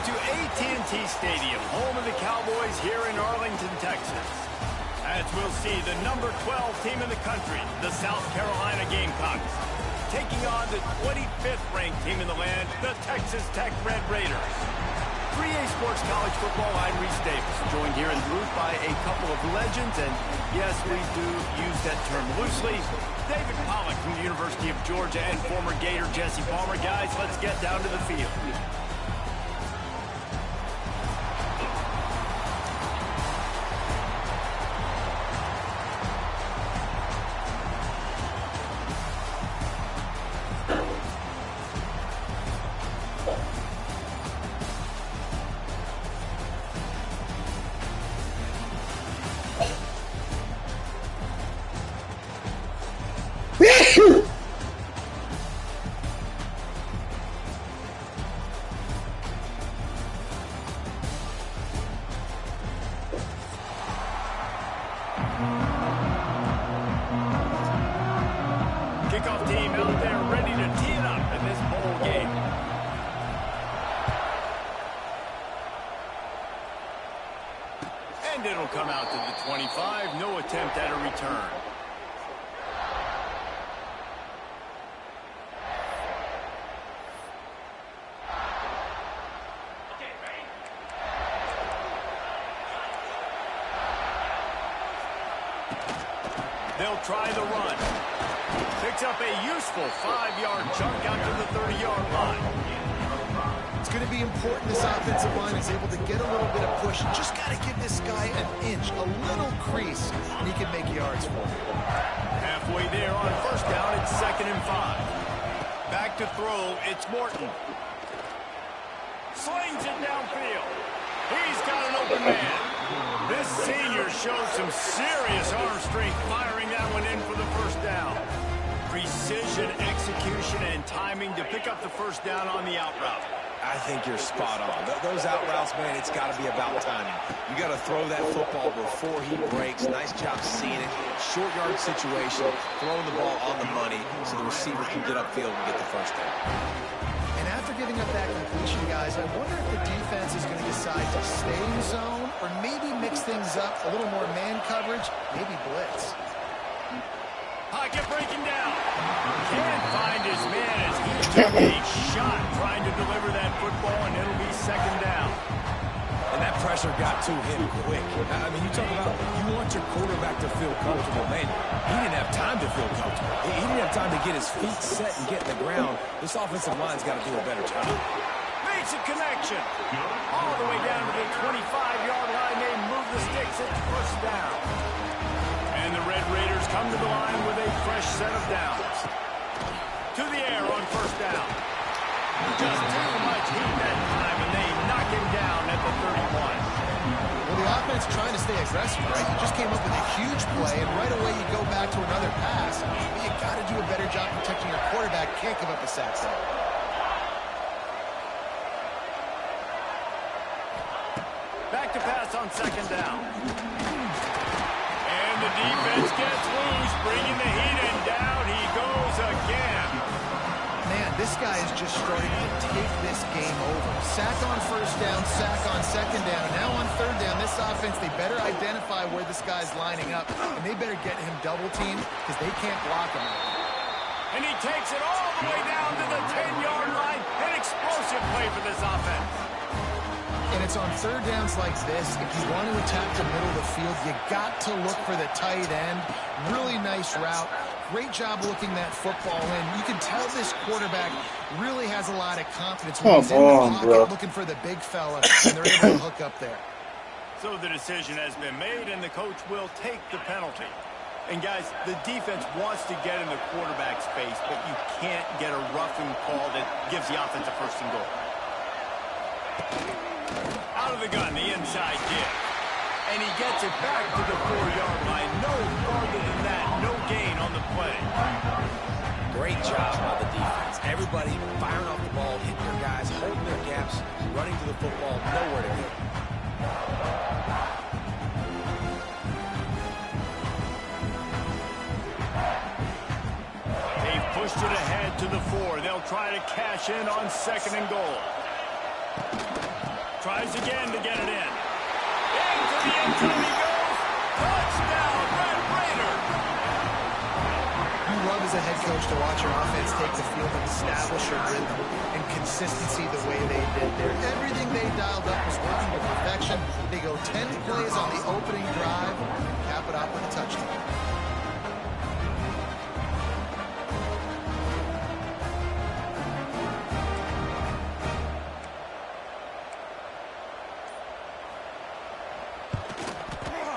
to AT&T Stadium, home of the Cowboys here in Arlington, Texas. As we'll see the number 12 team in the country, the South Carolina Gamecocks, taking on the 25th ranked team in the land, the Texas Tech Red Raiders. 3A Sports College Football, I'm Reese Davis, joined here in the booth by a couple of legends, and yes, we do use that term loosely. David Pollack from the University of Georgia and former Gator Jesse Palmer. Guys, let's get down to the field. Kickoff team out there ready to tee it up in this bowl game. And it'll come out to the 25. No attempt at a return. They'll try the run. Picks up a useful 5-yard chunk out to the 30-yard line. It's going to be important this offensive line is able to get a little bit of push. Just got to give this guy an inch, a little crease, and he can make yards for him. Halfway there on first down, it's 2nd and 5. Back to throw, it's Morton. Slings it downfield. He's got an open man. This senior showed some serious arm strength firing that one in for the first down. Precision, execution, and timing to pick up the first down on the out route. I think you're spot on. Those out routes, man, it's got to be about timing. You got to throw that football before he breaks. Nice job seeing it. Short yard situation, throwing the ball on the money so the receiver can get upfield and get the first down. And after giving up that completion, guys, I wonder if the defense is going to decide to stay in zone or maybe mix things up, a little more man coverage, maybe blitz. Pocket breaking down. Can't find his man as he took a shot trying to deliver that football, and it'll be 2nd down. And that pressure got to him quick. I mean, you talk about you want your quarterback to feel comfortable. Man, he didn't have time to feel comfortable. He didn't have time to get his feet set and get in the ground. This offensive line's got to do a better job. Makes a connection. All the way down to the 25-yard line. They move the sticks. It's first down. And the Red Raiders come to the line with a fresh set of downs. To the air on first down. Just too much heat that time, and they knock him down at the 31. Well, the offense trying to stay aggressive, right? You just came up with a huge play, and right away you go back to another pass. But you got to do a better job protecting your quarterback. Can't give up a sack there. Back to pass on 2nd down. And the defense gets loose, bringing the heat, and down he goes again. Man, this guy is just starting to take this game over. Sack on first down, sack on 2nd down. And now on 3rd down, this offense, they better identify where this guy's lining up, and they better get him double-teamed because they can't block him. And he takes it all the way down to the 10-yard line. An explosive play for this offense. And it's on 3rd downs like this. If you want to attack the middle of the field, you got to look for the tight end. Really nice route. Great job looking that football in. You can tell this quarterback really has a lot of confidence when he's in the pocket looking for the big fella, and they're able to hook up there. So the decision has been made, and the coach will take the penalty. And, guys, the defense wants to get in the quarterback's face, but you can't get a roughing call that gives the offense a 1st and goal. Out of the gun, the inside give. And he gets it back to the 4-yard line. No farther than that. No gain on the play. Great job by the defense. Everybody firing off the ball, hitting their guys, holding their gaps, running to the football, nowhere to go. They've pushed it ahead to the 4. They'll try to cash in on 2nd and goal. Tries again to get it in. Into the end zone he goes. Touchdown, Red Raiders. You love as a head coach to watch your offense take the field and establish a rhythm and consistency the way they did there. Everything they dialed up was working to perfection. They go 10 plays on the opening drive, cap it off with a touchdown.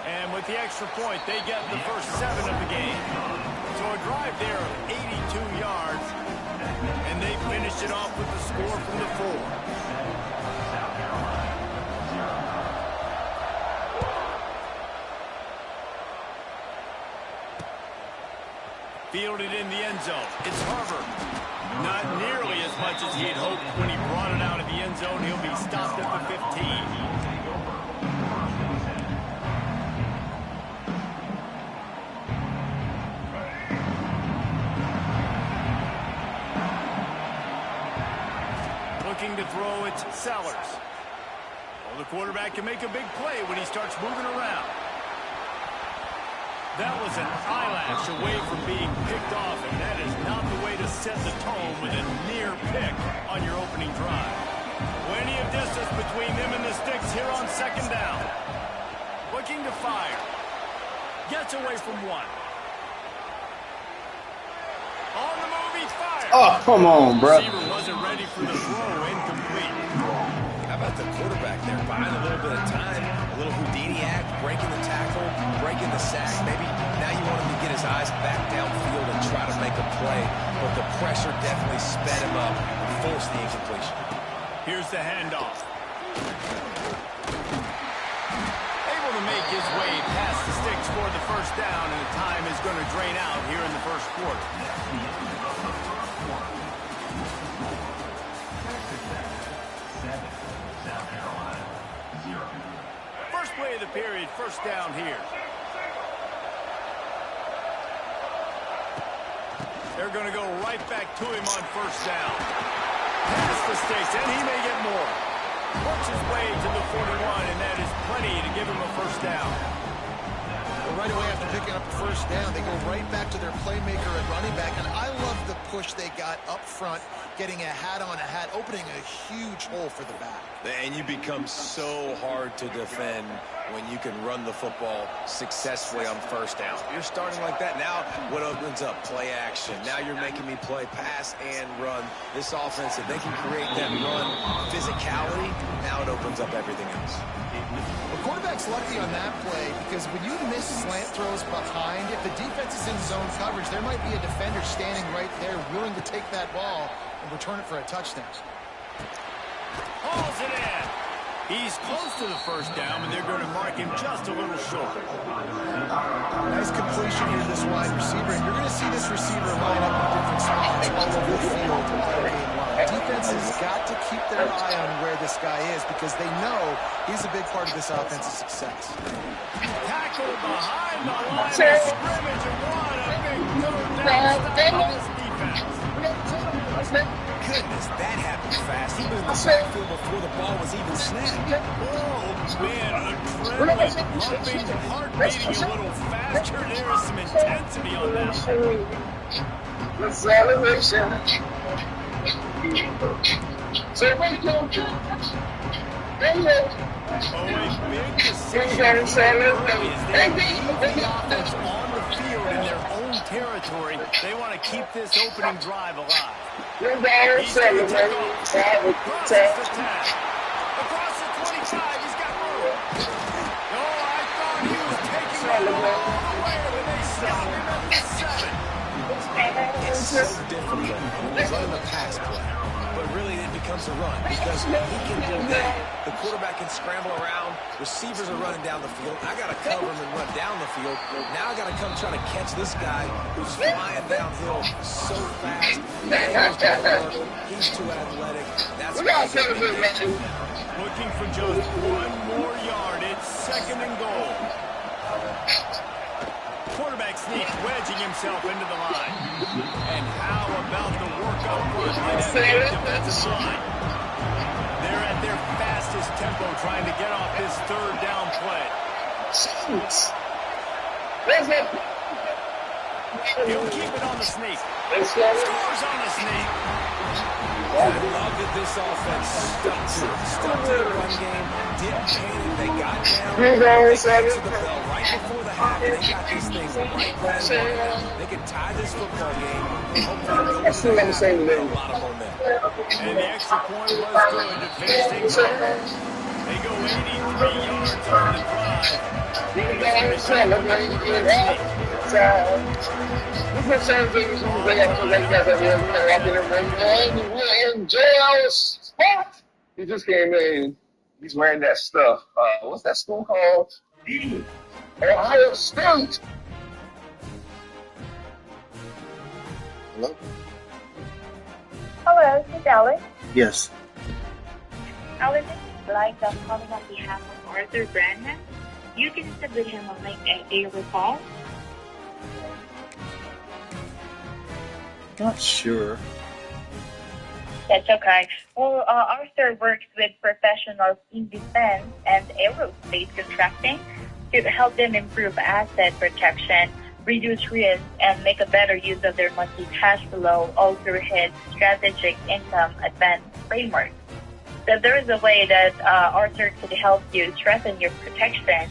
And with the extra point, they get the first 7 of the game. So a drive there of 82 yards, and they finish it off with the score from the 4. Fielded in the end zone. It's Harvard. Not nearly as much as he had hoped when he brought it out of the end zone. He'll be stopped at the 15. Looking to throw, it's Sellers. Well, the quarterback can make a big play when he starts moving around. That was an eyelash away from being picked off, and that is not the way to set the tone with a near pick on your opening drive. Plenty of distance between them and the sticks here on second down. Looking to fire. Gets away from one. On the move, he fires. Oh, come on, bro. Receiver wasn't ready for the throw, incomplete. How about the quarterback there, buying a little bit of time, a little Houdini act, breaking the tackle, breaking the sack. Maybe now you want him to get his eyes back downfield and try to make a play, but the pressure definitely sped him up and forced the incompletion. Here's the handoff. Able to make his way past the sticks for the first down, and the time is going to drain out here in the first quarter. First play of the period, first down here. They're going to go right back to him on first down. Past the sticks, and he may get more. Works his way to the 41, and that is plenty to give him a first down. Well, right away after picking up the first down, they go right back to their playmaker at running back, and I love the push they got up front, getting a hat on a hat, opening a huge hole for the back. And you become so hard to defend when you can run the football successfully on first down. You're starting like that. Now what opens up? Play action. Now you're making me play pass and run. This offense, if they can create that run physicality, now it opens up everything else. The quarterback's lucky on that play because when you miss slant throws behind, if the defense is in zone coverage, there might be a defender standing right there willing to take that ball and return it for a touchdown. Hauls it in. He's close to the first down, and they're going to mark him just a little short. Nice completion here to this wide receiver, and you're going to see this receiver line up in different spots all over the field all game long. Defense has got to keep their eye on where this guy is because they know he's a big part of this offense's success. Tackled behind the line of scrimmage, and what a big third down stop by this defense. Goodness, that happened fast. He was in the backfield before the ball was even snapped. Oh, man, adrenaline pumping, heart beating a little faster. There is some intensity on that. Oh, a big decision early as they leave the offense on the field in their own territory. They want to keep this opening drive alive. He's going to take off. Crosses the 10. Across the 25, he's got room. Oh, I thought he was taking that ball all the way, but they stop him at the 7. It's so difficult when you run the pass play, but really it becomes a run because he can do that. The quarterback can scramble around. Receivers are running down the field. I got to cover him and run down the field. Now I got to come try to catch this guy who's flying downhill so fast. He's too athletic. That's why he's Looking for just one more yard. It's second and goal. Quarterback sneak, wedging himself into the line. And how about the work up front by that defensive line? They're at their fastest tempo trying to get off this third down play. He'll keep it on the sneak. Scores on the sneak. I love that this offense stuck to the run game, didn't panic, they got down, they answered the bell right before the half, and they got this thing right back. They can tie this football game, and hopefully go into the half with a lot of momentum. And the extra point was good to finish things off. They go 83 yards on the drive. He just came in. He's wearing that stuff. What's that school called? Ohio State. Hello? Hello, this is Alex. Yes. Alex is like I'm calling on behalf of Arthur Brandon. You can establish him on like a recall. Not sure. That's okay. Well, Arthur works with professionals in defense and aerospace contracting to help them improve asset protection, reduce risk, and make a better use of their monthly cash flow all through his strategic income advanced framework. So there is a way that Arthur could help you strengthen your protection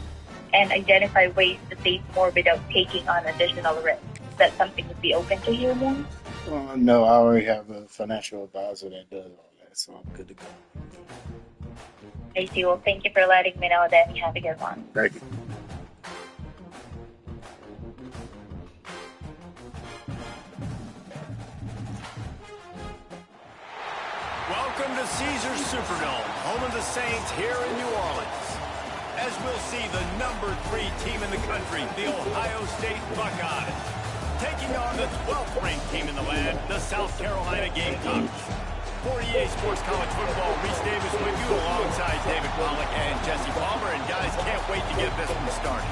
and identify ways to save more without taking on additional risk. Is that something you'd be open to hearing? No, I already have a financial advisor that does all that, so I'm good to go. I see. Well, thank you for letting me know that. You have a good one. Thank you. Welcome to Caesars Superdome, home of the Saints here in New Orleans. As we'll see the number 3 team in the country, the Ohio State Buckeyes, taking on the 12th ranked team in the land, the South Carolina Gamecocks. For EA Sports College Football, Reese Davis with you alongside David Pollack and Jesse Palmer. And guys, can't wait to get this one started.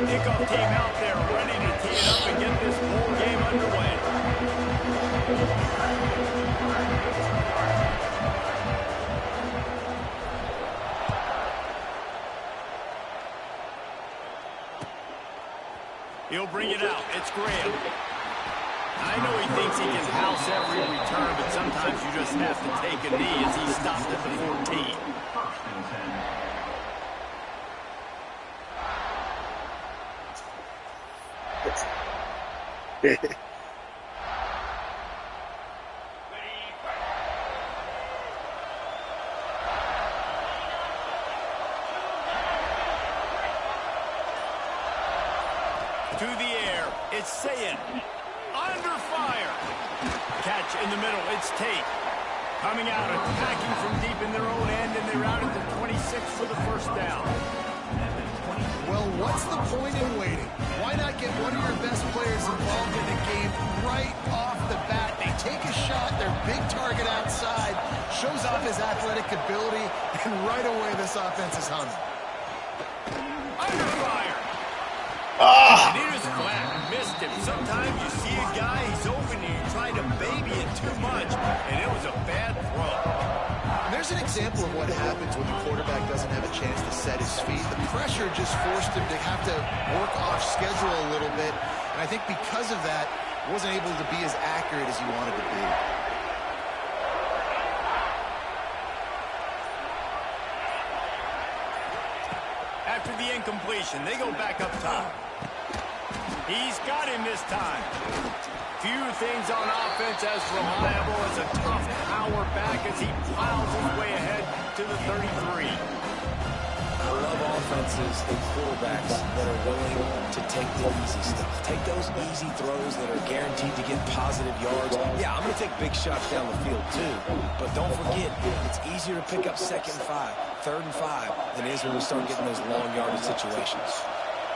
Kickoff team out there ready to tee it up and get this whole game underway. He'll bring it out. It's Graham. I know he thinks he can house every return, but sometimes you just have to take a knee as he stopped at the 14. To the air, it's Sayin. Under fire. Catch in the middle, it's Tate. Coming out, attacking from deep in their own end, and they're out at the 26 for the first down. Well, what's the point in waiting? Why not get one of your best players involved in a game right off the bat? They take a shot, their big target outside, shows off his athletic ability, and right away this offense is humming. Under fire. And he was flat, missed him. Sometimes you see a guy, he's open, and you try to baby it too much, and it was a bad throw. There's an example of what happens when the quarterback doesn't have a chance to set his feet. The pressure just forced him to have to work off schedule a little bit, and I think because of that, wasn't able to be as accurate as he wanted to be. After the incompletion, they go back up top. He's got him this time. Few things on offense as reliable as a tough power back as he plows his way ahead to the 33. I love offenses and quarterbacks that are willing to take the easy stuff. Take those easy throws that are guaranteed to get positive yards. Yeah, I'm going to take big shots down the field too. But don't forget, it's easier to pick up 2nd and 5, 3rd and 5 than it is when we start getting those long yardage situations.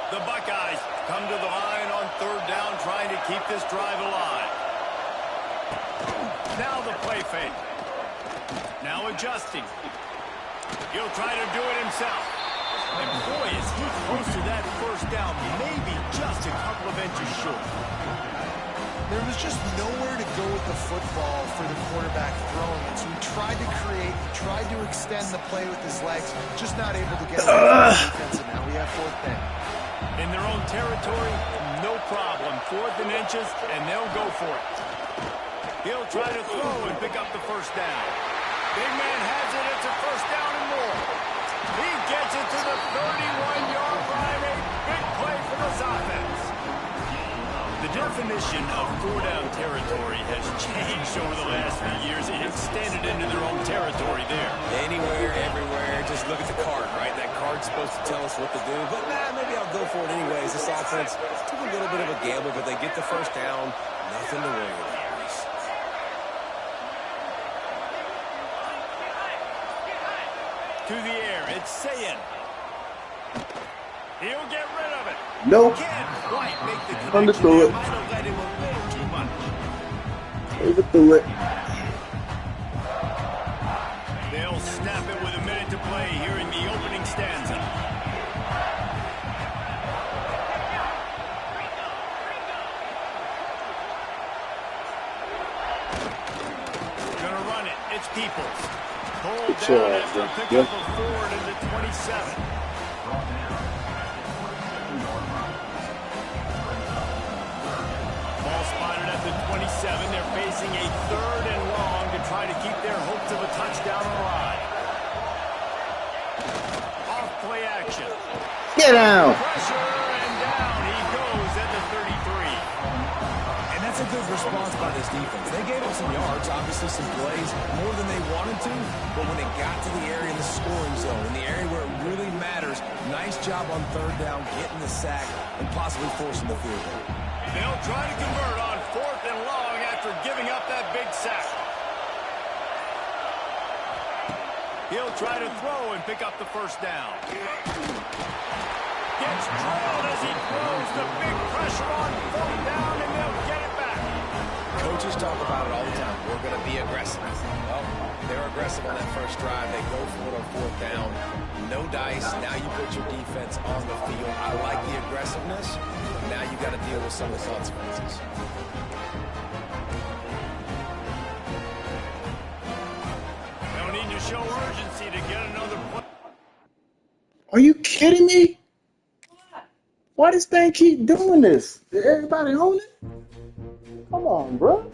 The Buckeyes come to the line on 3rd down, trying to keep this drive alive. Now the play fake. Now adjusting. He'll try to do it himself. And boy, is he close to that 1st down, maybe just a couple of inches short. There was just nowhere to go with the football for the quarterback throwing it. So he tried to create, tried to extend the play with his legs, just not able to get it the defense, and now we have 4th down. In their own territory, no problem. 4th and inches, and they'll go for it. He'll try to throw and pick up the 1st down. Big man has it. It's a 1st down and more. He gets it to the 31-yard line. A big play for this offense. The definition of 4-down territory has changed over the last few years. It extended into their own territory there. Anywhere, everywhere. Just look at the card, right? That card's supposed to tell us what to do. But maybe I'll go for it anyways. This offense took a little bit of a gamble, but they get the 1st down. Nothing to worry about. To the air, it's Sayin. He'll get rid of it. Nope. Can't quite make the connection. Underthrew it. Might have let him a little too much. Overthrew it. They'll snap it with a minute to play here in the opening stanza. Gonna run it. It's Peoples. Hold down after a pickup of 4 to the 27. Ball spotted at the 27. They're facing a 3rd and long to try to keep their hopes of a touchdown alive. Off play action. Get down. Pressure, and down he goes at the 33. And that's a good response by this defense. They gave up some yards, obviously some plays, more than they wanted to, but when it got to the area in the scoring zone, in the area where it really matters, nice job on 3rd down, getting the sack, and possibly forcing the field goal. They'll try to convert on 4th and long after giving up that big sack. He'll try to throw and pick up the 1st down. Gets trailed as he throws. The big pressure on 4th down, and they'll get it back. Coaches talk about it all the time. We're going to be aggressive. Well, they're aggressive on that 1st drive. They go for it on 4th down. No dice. Now you put your defense on the field. I like the aggressiveness, but now you got to deal with some of the consequences. No need to show urgency to get another play. Are you kidding me? Why this thing keep doing this? Did everybody own it? Come on, bro.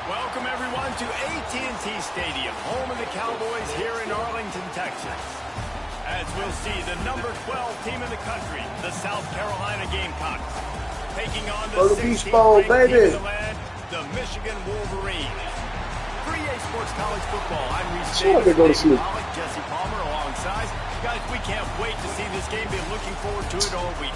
Welcome, everyone, to AT&T Stadium, home of the Cowboys here in Arlington, Texas. As we'll see, the number 12 team in the country, the South Carolina Gamecocks, taking on the 16th ranked team in the land, the Michigan Wolverines. 3A Sports College Football, I'm Reese Davis, Jesse Palmer alongside. Guys, we can't wait to see this game. Been looking forward to it all week.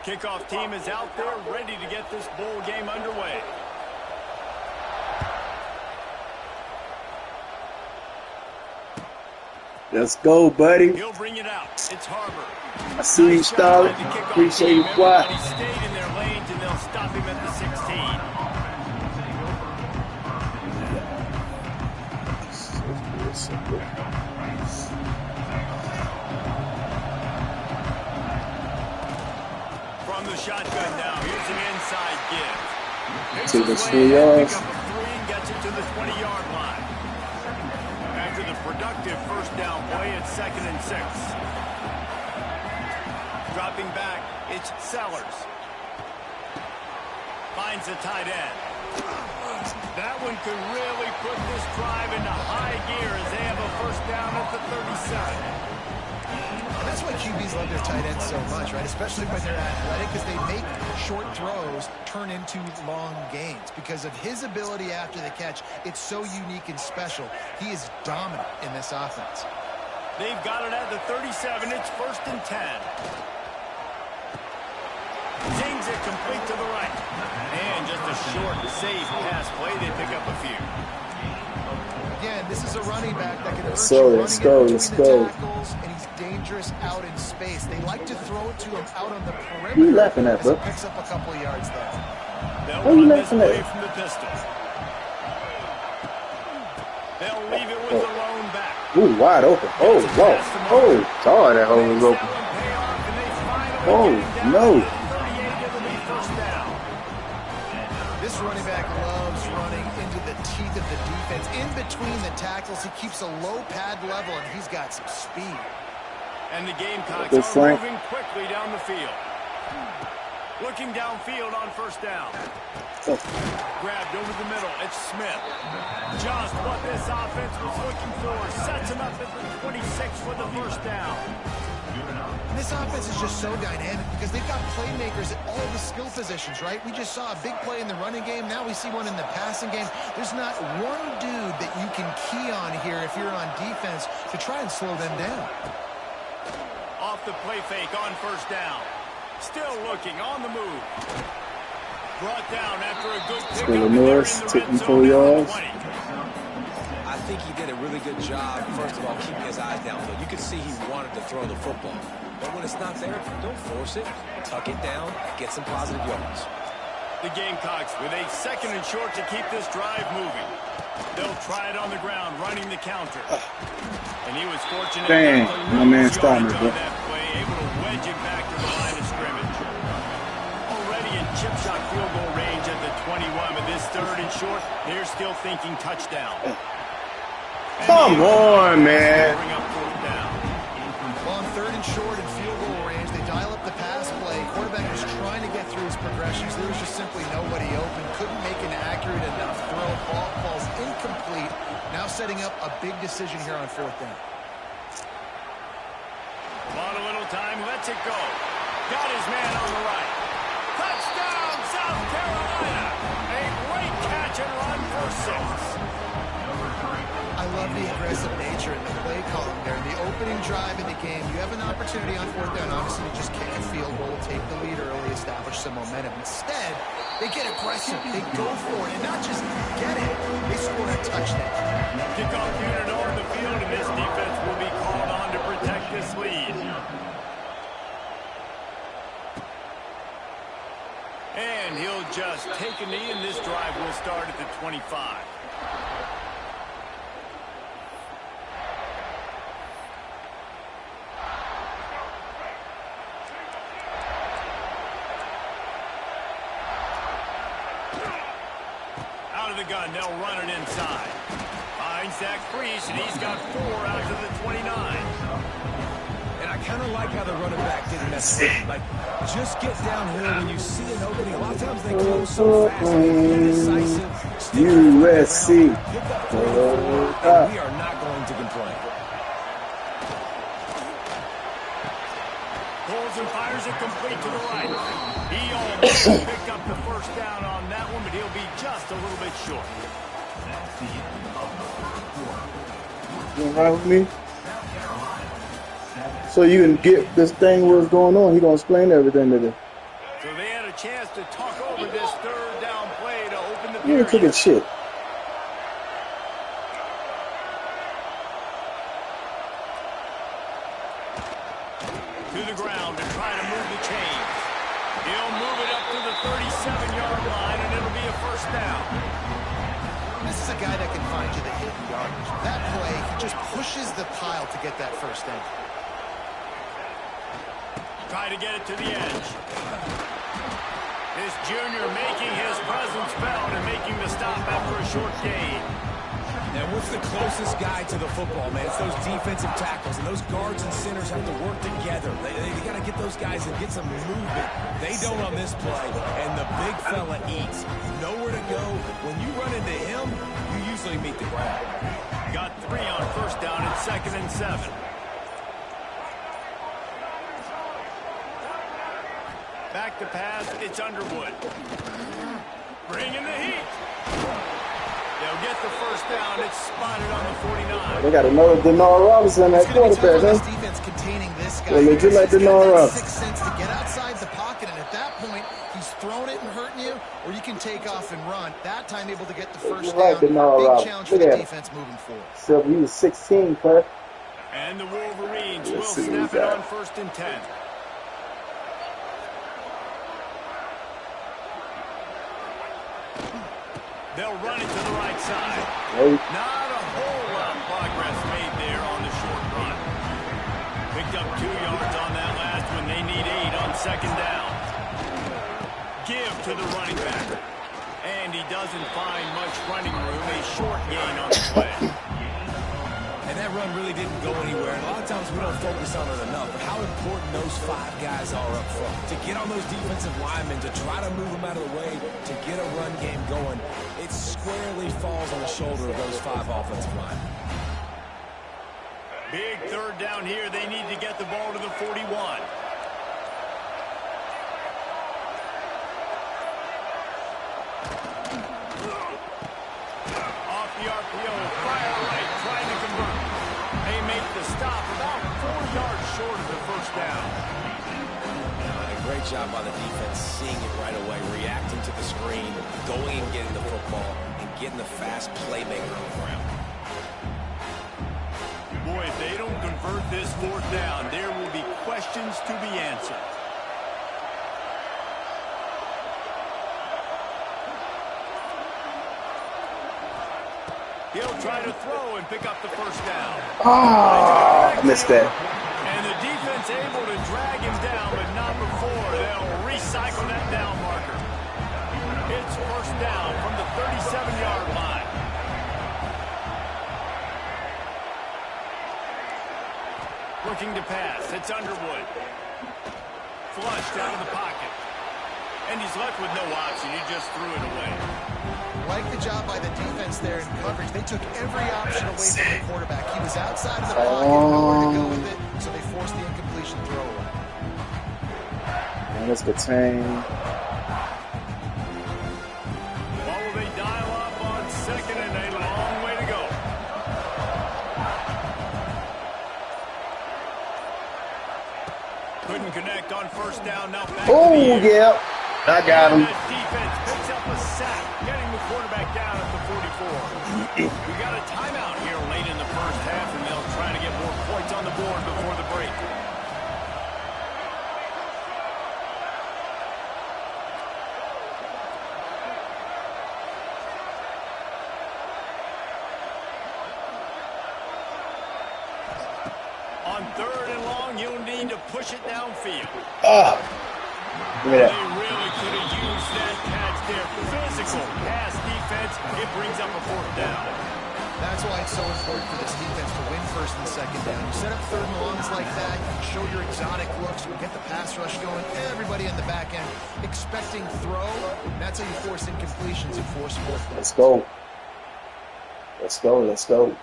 Kickoff team is out there ready to get this bowl game underway. Let's go, buddy. He'll bring it out. It's Harbor. I see you, Starlet. Appreciate you, boy. He stayed in their lanes, and they'll stop him at the 16. From the shotgun now, here's an inside give. Take the 3 yards. Pick up a 3 and gets it to the 20-yard line. After the productive first down play, it's 2nd and 6. Dropping back, it's Sellers. Finds a tight end. That one could really put this drive into high gear as they have a first down at the 37. And that's why QBs love their tight ends so much, right? Especially when they're athletic, because they make short throws turn into long gains. Because of his ability after the catch, it's so unique and special. He is dominant in this offense. They've got it at the 37. It's 1st and 10. Zings it complete to the right. And just a short, safe pass play. They pick up a few. Again, this is a running back that can Let's go, let's go, let's go. And he's dangerous out in space. They like to throw it to him out on the perimeter. Who you laughing at, bro? He picks up a couple of yards there. They'll run this play from the pistol. They'll leave it with the lone back. Ooh, wide open. Oh, whoa. Oh, sorry, that hole was open. Oh, no. This running back loves running into the teeth of the defense. In between the tackles, he keeps a low pad level, and he's got some speed. And the Gamecocks are moving quickly down the field. Looking downfield on first down. Oh. Grabbed over the middle. It's Smith. Just what this offense was looking for. Sets him up at the 26 for the first down. And this offense is just so dynamic because they've got playmakers at all the skill positions, right? We just saw a big play in the running game. Now we see one in the passing game. There's not one dude that you can key on here if you're on defense to try and slow them down. Off the play fake on first down. Still looking on the move. Brought down after a good pick up Norris, taking 4 yards. I think he did a really good job, first of all, keeping his eyes downfield. You could see he wanted to throw the football. But when it's not there, don't force it. Tuck it down, get some positive yards. The Gamecocks with a 2nd and short to keep this drive moving. They'll try it on the ground, running the counter. And he was fortunate enough to lose yardage on that play, able to wedge it back to the line of scrimmage. Already in chip shot field goal range at the 21, but this 3rd and short, they're still thinking touchdown. Come on, man. Bring up 4th down. Well, on 3rd and short and field goal range, they dial up the pass play. Quarterback was trying to get through his progressions. There was just simply nobody open. Couldn't make an accurate enough throw. Ball falls incomplete. Now setting up a big decision here on 4th down. Bought a little time, lets it go. Got his man on the right. Touchdown, South Carolina. A great catch and run for 6. I love the aggressive nature in the play calling there. The opening drive in the game, you have an opportunity on 4th down, obviously, to just kick a field goal, take the lead early, establish some momentum. Instead, they get aggressive. They go for it, and not just get it, they score a touchdown. Kickoff unit on the field, and this defense will be called on to protect this lead. And he'll just take a knee, and this drive will start at the 25. Out of the gun, they'll run it inside. Finds Zach Priest, and he's got 4 out to the 29. And I kind of like how the running back didn't mess it up. Like, just get downhill when you see an opening. A lot of times they close so fast. Indecisive. USC. And we are not going to complain. Pulls and fires it complete to the right. He almost picked up the first down on that one, but he'll be just a little bit short. You right with me? So you can get this thing what's going on. He gonna explain everything to them. chance to talk over this third down play to open the You period. took a shit. To the ground to try to move the chains. He'll move it up to the 37-yard line, and it'll be a first down. This is a guy that can find you the hidden yardage. That play, he just pushes the pile to get that first down. Try to get it to the edge. This junior making his presence felt and making the stop after a short gain. And what's the closest guy to the football, man? It's those defensive tackles, and those guards and centers have to work together. They got to get those guys and get some movement. They don't on this play, and the big fella eats. Nowhere to go. When you run into him, you usually meet the ground. Got 3 on first down and 2nd and 7. Back to pass, it's Underwood. Bringing the heat. They'll get the first down. It's spotted on the 49. They got another Denard Robinson at quarterback, huh? This defense containing this guy. Well, they do like Denard Robinson. 6 cents to get outside the pocket, and at that point, he's throwing it and hurting you, or you can take off and run. That time, able to get the first like down. Denard Big Robinson. challenge for the defense moving forward. So he was 16, Claire. And the Wolverines will Let's see snap who's it that. on 1st and 10. They'll run it to the right side. Hey. Not a whole lot of progress made there on the short run. Picked up 2 yards on that last one. They need 8 on 2nd down. Give to the running back. And he doesn't find much running room. A short gain on the play. And that run really didn't go anywhere. And a lot of times we don't focus on it enough. But how important those 5 guys are up front. To get on those defensive linemen, to try to move them out of the way, to get a run game going, it squarely falls on the shoulder of those 5 offensive linemen. Big third down here. They need to get the ball to the 41. Off the RPO, fire right, trying to convert. They make the stop about 4 yards short of the first down. A great job by the defense, seeing it right away, reacting to the screen, going and getting the football, and getting the fast playmaker on the ground. Boy, if they don't convert this 4th down, there will be questions to be answered. He'll try to throw and pick up the first down. I missed that. And the defense able to drag him down, but not before they'll recycle that down marker. It's first down from the 37-yard line. Looking to pass. It's Underwood. Flushed out of the pocket. And he's left with no option. He just threw it away. Like the job by the defense there in coverage. They took every option away from the quarterback. He was outside of the pocket, nowhere to go with it, so they forced the incompletion throw away. And let's retain. What will they dial up on 2nd and a long way to go? Couldn't connect on first down. Now back Oh, to the air. yeah. I got him. And the defense picks up a sack, getting the quarterback down at the 44. We got a timeout here late in the first half, and they'll try to get more points on the board before the break. On 3rd and long, you'll need to push it downfield. Give me They that. really could have used that catch there. Physical pass defense. It brings up a 4th down. That's why it's so important for this defense to win 1st and 2nd down. You set up 3rd and longs like that, you can show your exotic looks, you can get the pass rush going, everybody on the back end expecting throw. That's how you force incompletions and force 4th. Let's go. Let's go. Let's go.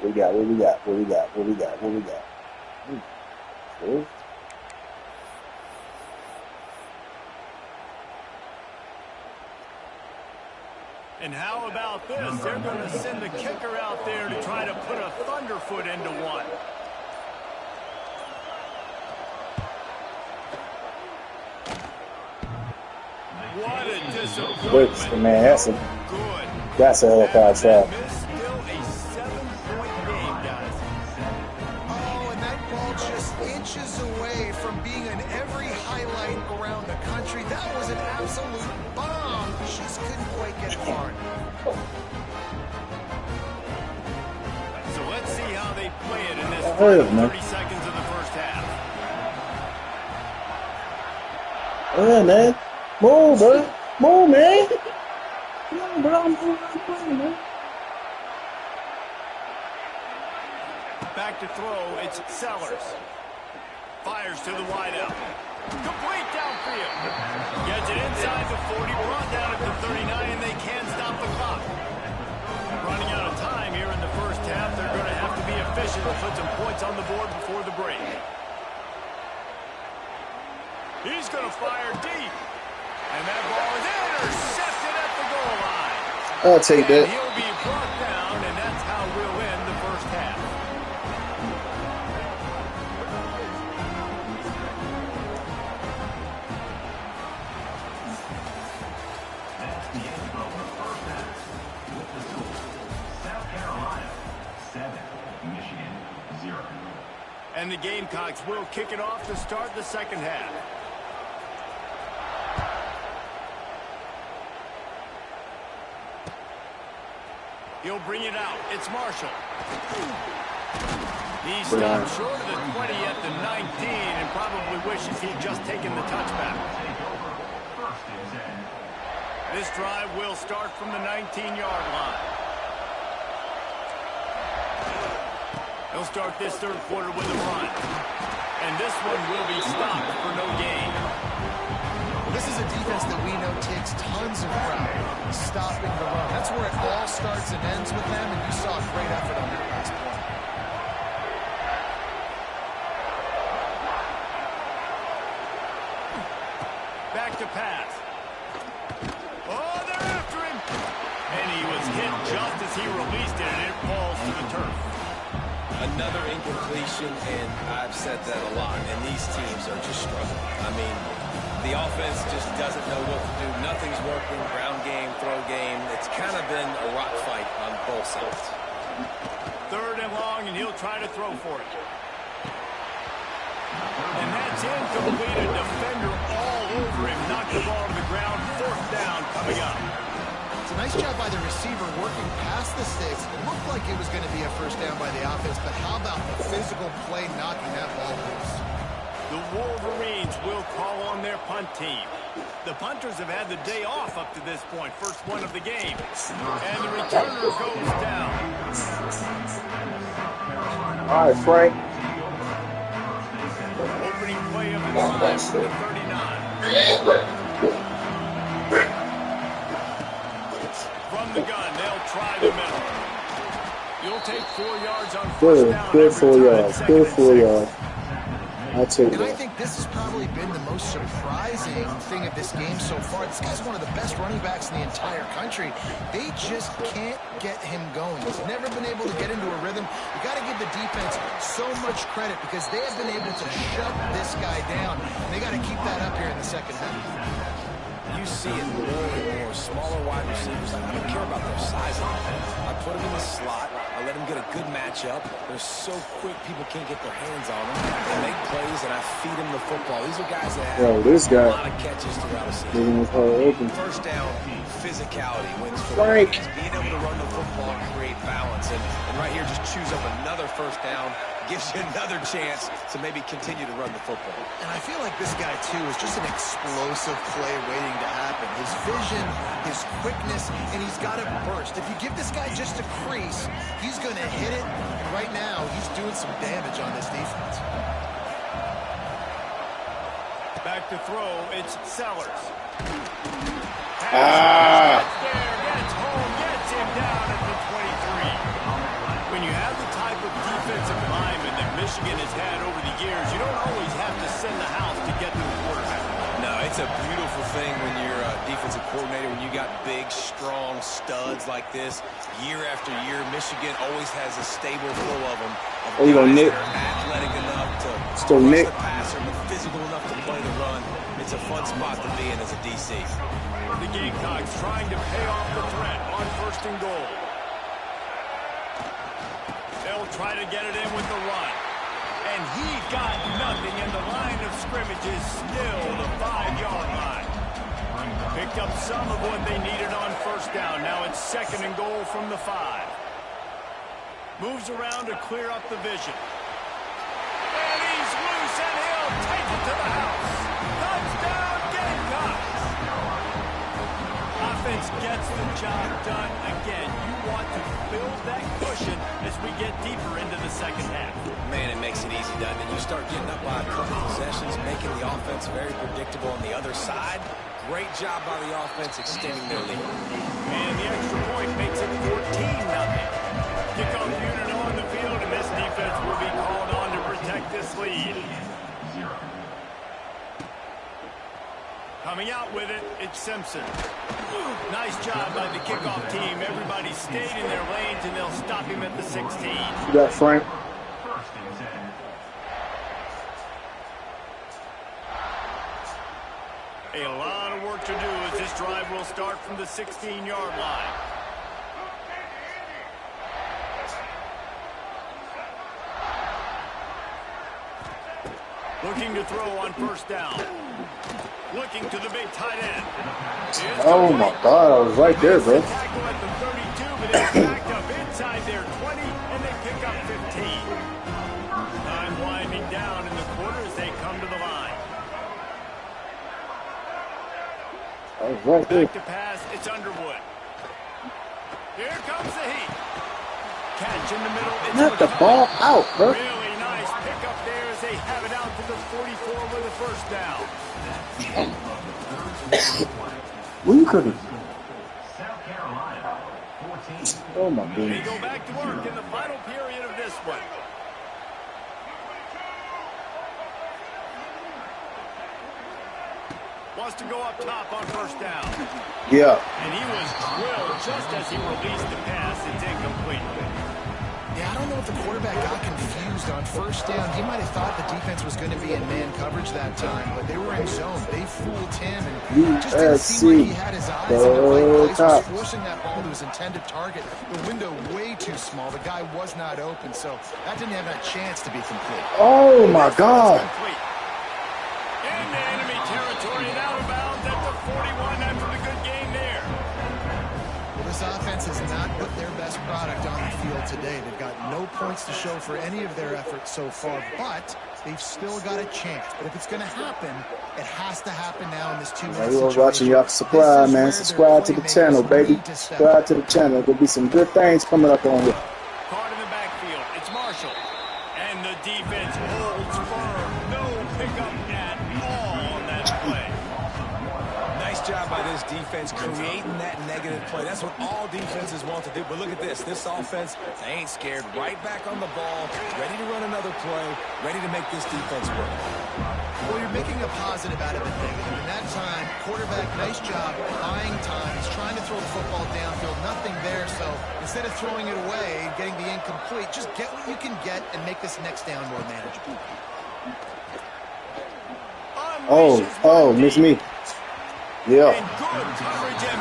What we got? What we got? What we got? What we got? What we got? Good. And how about this? They're going to send the kicker out there to try to put a thunderfoot into one. What a But disappointment. man, Good. that's a hell of a try. Still a 7-point game, guys. Oh, and that ball just inches away from being in every highlight around the country. That was an absolute bomb. Just couldn't quite get it far. So let's see how they play it in this heard final it, man. 30 seconds of the first half. Yeah, man. Move, bro. Move, man. Come on, bro. I'm playing, man. Back to throw, it's Sellers. Fires to the wideout. Complete downfield. Gets it inside the 40, brought down at the 39, and they can't stop the clock. Running out of time here in the first half. They're going to have to be efficient to put some points on the board before the break. He's going to fire deep. And that ball is intercepted at the goal line. I'll take that. And he'll be brought down, and that's how we'll end the first half. And the Gamecocks will kick it off to start the second half. He'll bring it out. It's Marshall. He stopped short of the 20 at the 19 and probably wishes he'd just taken the touchback. This drive will start from the 19-yard line. He'll start this third quarter with a run. And this one will be stopped for no gain. This is a defense that we know takes tons of pride stopping the run. That's where it all starts and ends with them, and you saw a great effort on that last point. Back to pass. Oh, they're after him. And he was hit just as he released it, and it falls to the turf. Another incompletion, and I've said that a lot, and these teams are just struggling. I mean, the offense just doesn't know what to do. Nothing's working. Ground game, throw game. It's kind of been a rock fight on both sides. Third and long, and he'll try to throw for it. And that's incomplete. A defender all over him. Knocked the ball to the ground. Fourth down coming up. It's a nice job by the receiver working past the sticks. It looked like it was going to be a first down by the offense, but how about the physical play knocking that ball loose? The Wolverines will call on their punt team. The punters have had the day off up to this point. First one of the game. And the returner goes down. All right, Frank. Opening play of the drive to the 39. From the gun, they'll try the middle. You'll take 4 yards on first down. Good 4 yards. Good 4 yards. I'll take And I that. think this has probably been the most surprising thing of this game so far. This guy's one of the best running backs in the entire country. They just can't get him going. He's never been able to get into a rhythm. You got to give the defense so much credit because they have been able to shut this guy down. And they got to keep that up here in the second half. You see it more and more. Smaller wide receivers, I don't care about their size on offense. I put them in the slot. I let them get a good matchup. They're so quick, people can't get their hands on them. I make plays, and I feed them the football. These are guys that have This guy a lot of catches throughout a season. leaving his heart open. First down, physicality wins for Frank. the Being able to run the football and create balance. And right here, just choose up another first down. Gives you another chance to maybe continue to run the football. And I feel like this guy, too, is just an explosive play waiting to happen. His vision, his quickness, and he's got a burst. If you give this guy just a crease, he's going to hit it. And right now, he's doing some damage on this defense. Back to throw, it's Sellers. Ah. Gets home, gets him down at the 23. When you have the type of defensive lineman that Michigan has had over the years, you don't always have to send the house to get to the quarterback. No, it's a beautiful thing when you're a defensive coordinator, when you got big, strong studs like this. Year after year, Michigan always has a stable full of them. Oh, you gonna guys Nick? that are athletic enough to Still rush Nick? the passer, but physical enough to play the run. It's a fun spot to be in. in as a DC. The Gamecocks trying to pay off the threat on 1st and goal. They'll try to get it in with the run. And he got nothing, and the line of scrimmage is still the 5-yard line. Picked up some of what they needed on 1st down. Now it's 2nd and goal from the 5. Moves around to clear up the vision. And he's loose, and he'll take it to the house. Touchdown, Gamecocks! Offense gets the job done. Again, you want to build that cushion as we get deeper into the 2nd half. Man, it makes it easy, doesn't it? You start getting up by a couple possessions, making the offense very predictable on the other side. Great job by the offense extending their lead. And the extra point makes it 14-0. Kickoff unit on the field, and this defense will be called on to protect this lead. Coming out with it, it's Simpson. Nice job by the kickoff team. Everybody stayed in their lanes, and they'll stop him at the 16. You got Frank. A lot of work to do as this drive will start from the 16-yard line. Looking to throw on 1st down. Looking to the big tight end. Oh my God, I was right there, bro. Tackle at the 32, but it's backed up inside their 20, and they pick up 15. Time winding down in the quarter as they come to the line. I was right there. Back to pass, it's Underwood. Here comes the heat. Catch in the middle. It's Not the ball out, bro. really nice pickup there as they have it out to the 44 with a 1st down. Well, you couldn't. Oh my They goodness. go back to work in the final period of this one. Wants to go up top on 1st down. Yeah. And he was drilled just as he released the pass. It's incomplete. Yeah, I don't know if the quarterback got confused on 1st down. He might have thought the defense was going to be in man coverage that time, but they were in zone. They fooled him, and just didn't seem like he had his eyes in the right place. Was forcing that ball to his intended target. The window way too small. The guy was not open, so that didn't have that chance to be complete. Oh my God. Into enemy territory and out of bounds at the 41 after the good game there. Well, this offense has not put their best product on the field today. They've got no points to show for any of their efforts so far, but they've still got a chance. But if it's going to happen, it has to happen now in this 2-minute situation. Everyone watching, y'all subscribe, man. Subscribe to the channel, baby. Subscribe to the channel. There'll be some good things coming up on here. Caught in the backfield. It's Marshall. And the defense holds firm. No pickup at all on that play. Nice job by this defense creating that negative play. That's what all defenses want to do. But look at this. This offense, they ain't scared. Right back on the ball, ready to run another play, ready to make this defense work. Well, you're making a positive out of a negative. In that time, quarterback, nice job, buying time. He's trying to throw the football downfield. Nothing there, so instead of throwing it away and getting the incomplete, just get what you can get and make this next down more manageable. Oh, miss me. Yeah. And good coverage and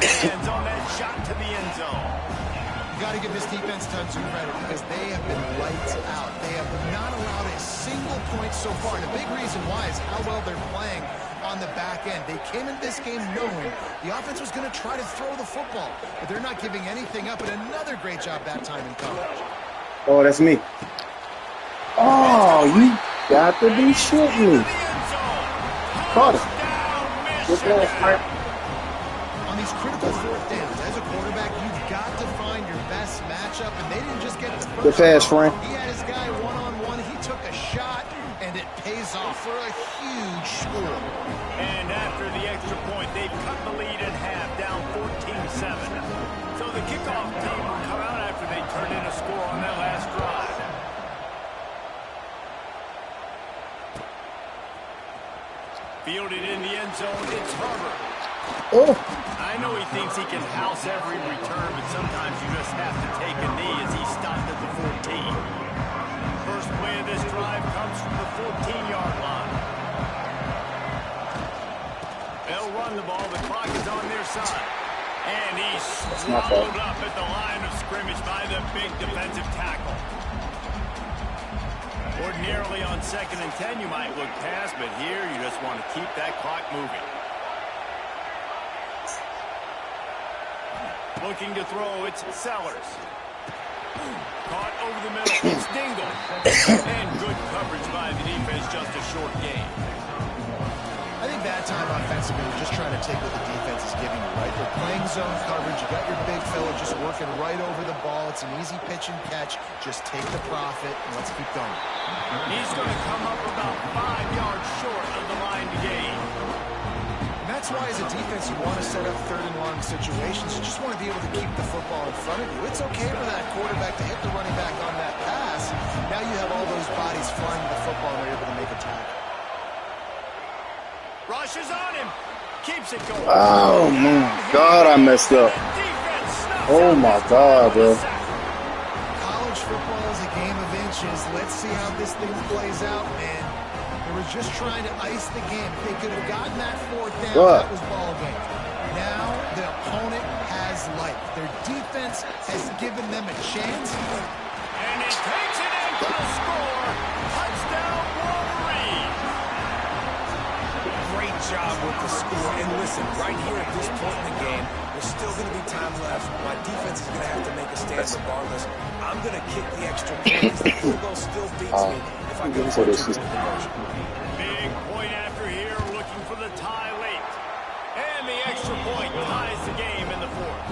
hands on that shot to the end zone. You got to give this defense tons of credit because they have been lights out. They have not allowed a single point so far. And a big reason why is how well they're playing on the back end. They came into this game knowing the offense was going to try to throw the football, but they're not giving anything up. And another great job that time in coverage. Oh, that's me. Oh, you got to be shitting me. Caught it. Good pass, Frank. On these critical 4th downs, as a quarterback, you've got to find your best matchup, and they didn't just get the first. Good pass, Frank. He had his guy one-on-one. He took a shot, and it pays off for a huge score. And after the extra point, they've cut the lead in half, down 14-7. So the kickoff team will come out after they turned in a score on that last drive. Fielded in the end zone, it's Herbert. Oh. I know he thinks he can house every return, but sometimes you just have to take a knee as he stopped at the 14. First play of this drive comes from the 14-yard line. They'll my fault. Swallowed up at the line of scrimmage by the big defensive tackle. Ordinarily on 2nd and 10, you might look past, but here you just want to keep that clock moving. Looking to throw, it's Sellers. Caught over the middle, it's Dingle. And good coverage by the defense, just a short gain. I think that time offensively, we're just trying to take what the defense is giving you, right? They're playing zone coverage. You got your big fella just working right over the ball. It's an easy pitch and catch. Just take the profit, and let's keep going. He's going to come up about 5 yards short of the line to gain. And that's why, as a defense, you want to set up 3rd and long situations. You just want to be able to keep the football in front of you. It's okay for that quarterback to hit the running back on that pass. Now you have all those bodies flying to the football, and they're able to make a tackle. Rushes on him. Keeps it going. Oh, my God, I messed up. Oh, my God, bro. College football is a game of inches. Let's see how this thing plays out, man. They were just trying to ice the game. If they could have gotten that 4th down, that was ball game. Now the opponent has life. Their defense has given them a chance. And he takes it in for the score. Touchdown, Wolverine. Great job with the score. And listen, right here at this point in the game, there's still going to be time left. My defense is going to have to make a stand regardless. I'm going to kick the extra points. The field goal still beats me if I go for this conversion. Big point after here, looking for the tie late. And the extra point ties the game in the 4th.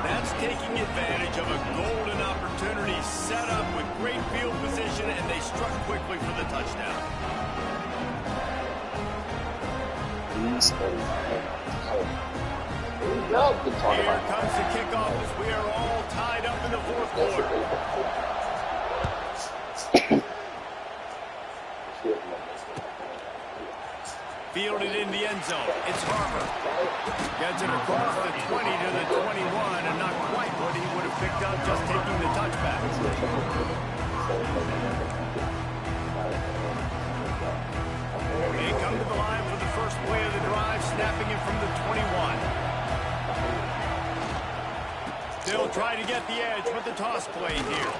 That's taking advantage of a golden opportunity set up with great field position, and they struck quickly for the touchdown. Here comes the kickoff as we are all tied up in the 4th quarter. Fielded in the end zone. It's Harper. Gets it across the 20 to the 21, and not quite what he would have picked up just taking the touchback. They come to the line for the first play of the drive, snapping it from the 21. They'll try to get the edge with the toss play here.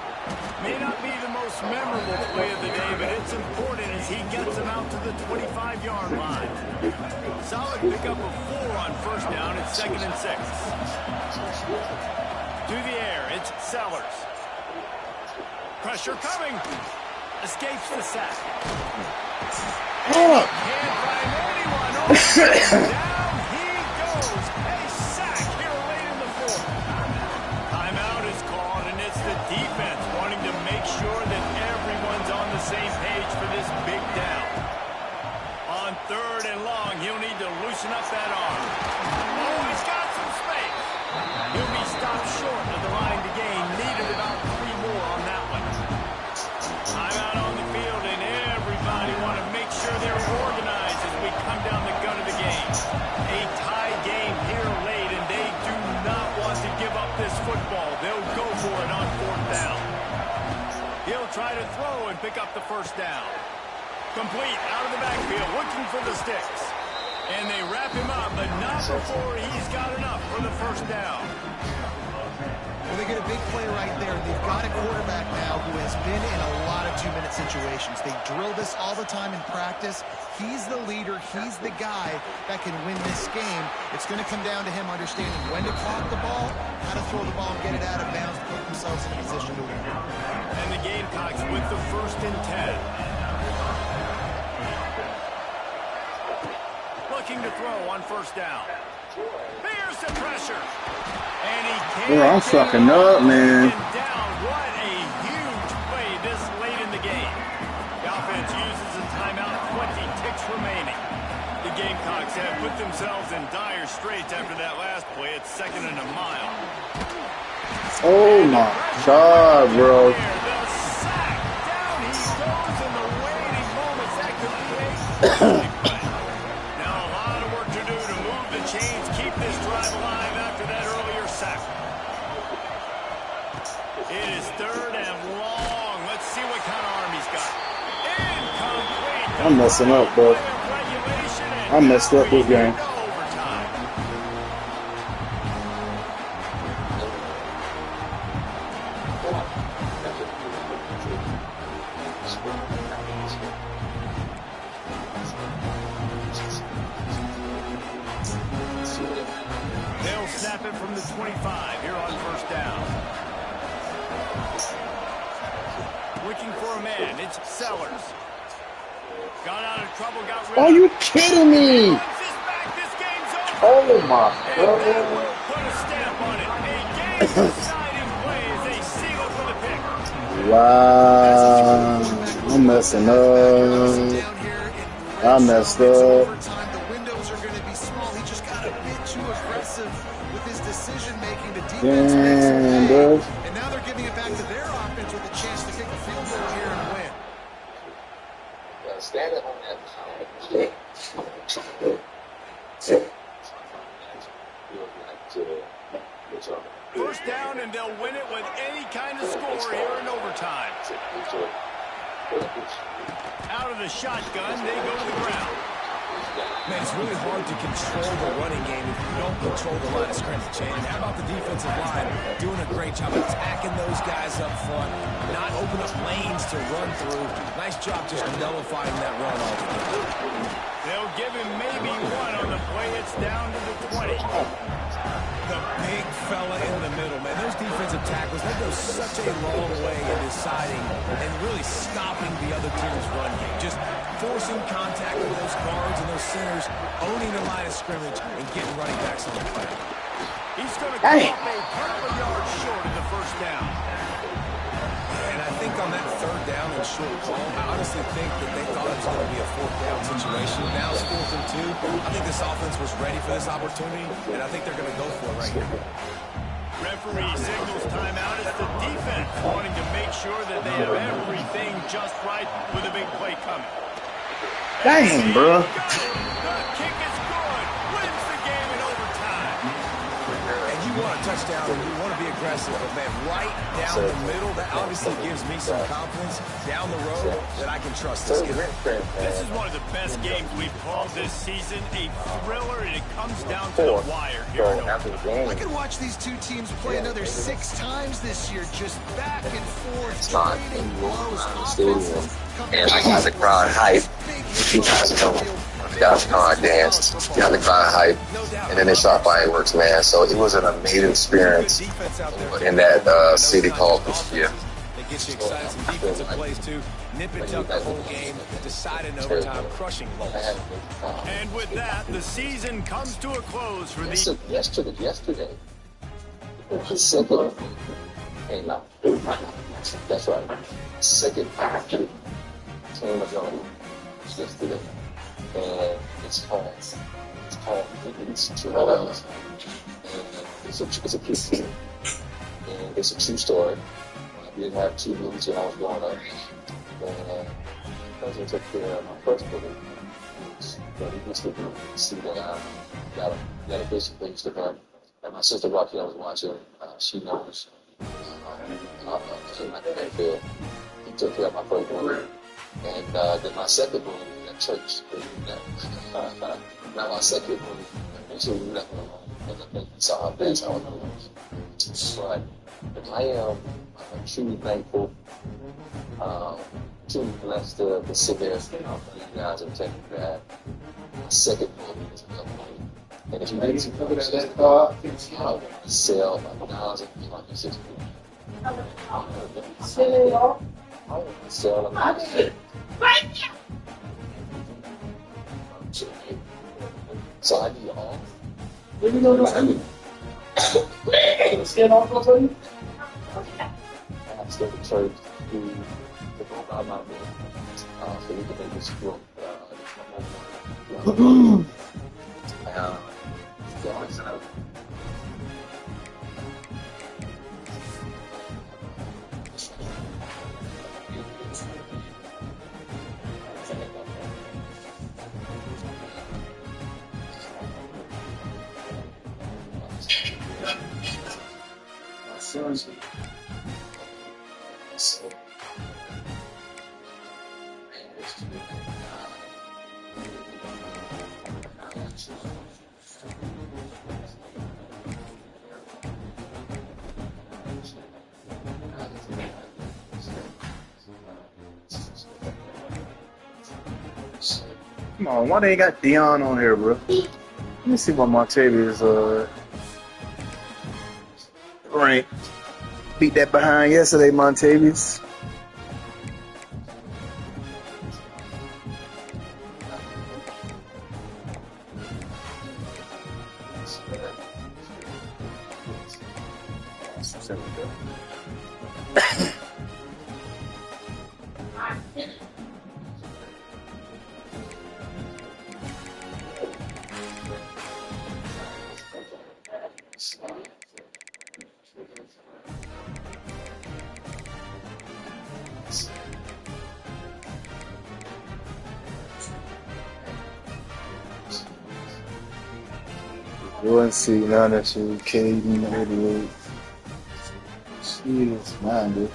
May not be the most memorable play of the day, but it's important as he gets them out to the 25-yard line. Solid pickup of 4 on 1st down. It's 2nd and 6. To the air, it's Sellers. Pressure coming. Escapes the sack. Can't find anyone. Down he goes. A sack here late in the 4th. Timeout is called, and it's the defense wanting to make sure that everyone's on the same page for this big down. On 3rd and long, he'll need to loosen up that arm. Oh, he's got some space. He'll be stopped short of the line to gain. Needed about 3 more on that one. Timeout on the field, and everybody want to make sure they're organized as we come down the gun of the game. A tie game here late, and they do not want to give up this football. They'll go for it on 4th down. He'll try to throw and pick up the 1st down. Complete out of the backfield, looking for the sticks. And they wrap him up, but not before he's got enough for the 1st down. Well, they get a big play right there. They've got a quarterback now who has been in a lot of 2-minute situations. They drill this all the time in practice. He's the leader. He's the guy that can win this game. It's going to come down to him understanding when to clock the ball, how to throw the ball and get it out of bounds, put themselves in a position to win. And the Gamecocks with the 1st and 10. Looking to throw on 1st down. There's the pressure. And he can't. I'm fucking up, man. Down. What a huge play this late in the game. The offense uses a timeout, 20 ticks remaining. The Gamecocks have put themselves in dire straits after that last play. It's 2nd and a mile. Oh my God, bro. The sack. Down he goes in the waiting moments that could create. Now a lot of work to do to move the chains, keep this drive alive after that earlier sack. It is 3rd and long. Let's see what kind of arm he's got. Incomplete. I'm messing up, bro. I messed up this game. 25 here on first down. Looking for a man. It's Sellers. Got out of trouble, got rid of. Are you kidding me? This game's over. Oh my And that will God. put a stamp on it. A game-deciding play as they seal it for the pick. Wow. I'm messing up. I messed up. The windows are going to be small. He just got a bit too aggressive with his decision-making. The defense makes a Damn, play, bro. and now they're giving it back to their offense with a chance to kick a field goal here and win. Standing on that. First down, and they'll win it with any kind of score here in overtime. Out of the shotgun, they go to the ground. Man, it's really hard to control the running game if you don't control the line of scrimmage. And how about the defensive line doing a great job attacking those guys up front, not open up lanes to run through. Nice job just nullifying that run altogether. They'll give him maybe one on the play. It's down to the 20. The big fella in the middle, man. Those defensive tackles, they go such a long way in deciding and really stopping the other team's run game. Just forcing contact with those guards and those centers, owning the line of scrimmage, and getting running backs on the play. He's going to come up a couple of yards short of the first down. And I think on that third down and short call, I honestly think that they thought it was going to be a fourth down situation. Now it's 4th and 2. I think this offense was ready for this opportunity, and I think they're going to go for it right here. Referee signals timeout as the defense wanting to make sure that they have everything just right with a big play coming. Dang, bro. The kick is good. Wins the game in overtime. And you want a touchdown and you want to be aggressive, but man, right down the middle, that obviously gives me some confidence down the road that I can trust this game. This is one of the best games we've called this season. A thriller, and it comes down to the wire here in overtime. I could watch these two teams play another 6 times this year, just back and forth, Not trading in blows, the stadium. offenses. And I got the crowd hype. You guys know, got the crowd danced, got the crowd hype, and then they started fireworks, man. So it was an amazing experience in that city called Kushia. They get you excited. Some defensive plays too. Nip and tuck the whole game, decided in overtime, crushing lows. And with that, the season comes to a close for the... Yesterday. Second. Hey, no. That's right. Second team of young yesterday. And it's called It's 2 hours. And it's a true team. And it's a true story. I did have 2 movies when I was growing up. And cousin took care of my first movie. But he used to see that I got a basic things to him. And my sister Rocky, I was watching, she knows. He took care of my first movie. And then my second movie was at church. Now my second movie, eventually we left him alone. Because I think he saw how best I was doing. But I am truly thankful, truly blessed to sit there for you guys and take that. My second movie is a good movie. And if you didn't see the car, I would sell 1,000 copies of sell them. So I need all. Where you going to stand off for you? I have to go to church to go by my way. So we can make this work. Come on, why they ain't got Dion on here, bro? Let me see what Montavious Frank. Beat that behind yesterday, Montavious. UNC, 92, Caden, 88. Jeez, man, dude.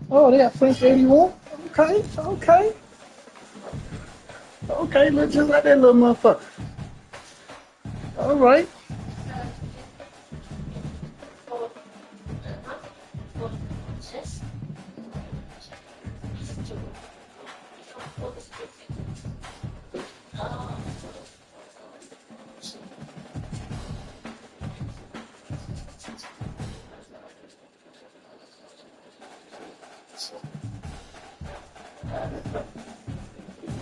Oh, they got French 81? Okay, okay. Okay, look just like that little motherfucker. All right.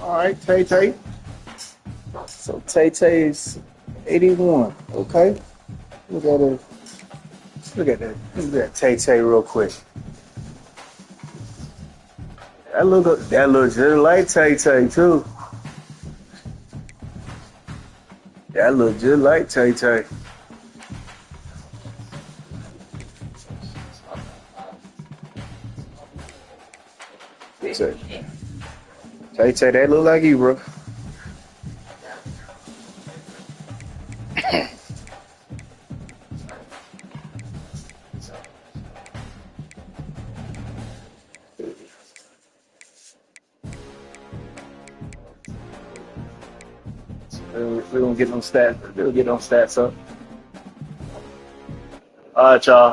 All right, Tay Tay. So Tay Tay's 81. Okay. Look at it. Look at that. Look at that Tay Tay real quick. That look just like Tay Tay too. That look just like Tay Tay. Tay Tay, that look like you, bro. We're gonna get them stats. We'll get them stats up. All right, y'all.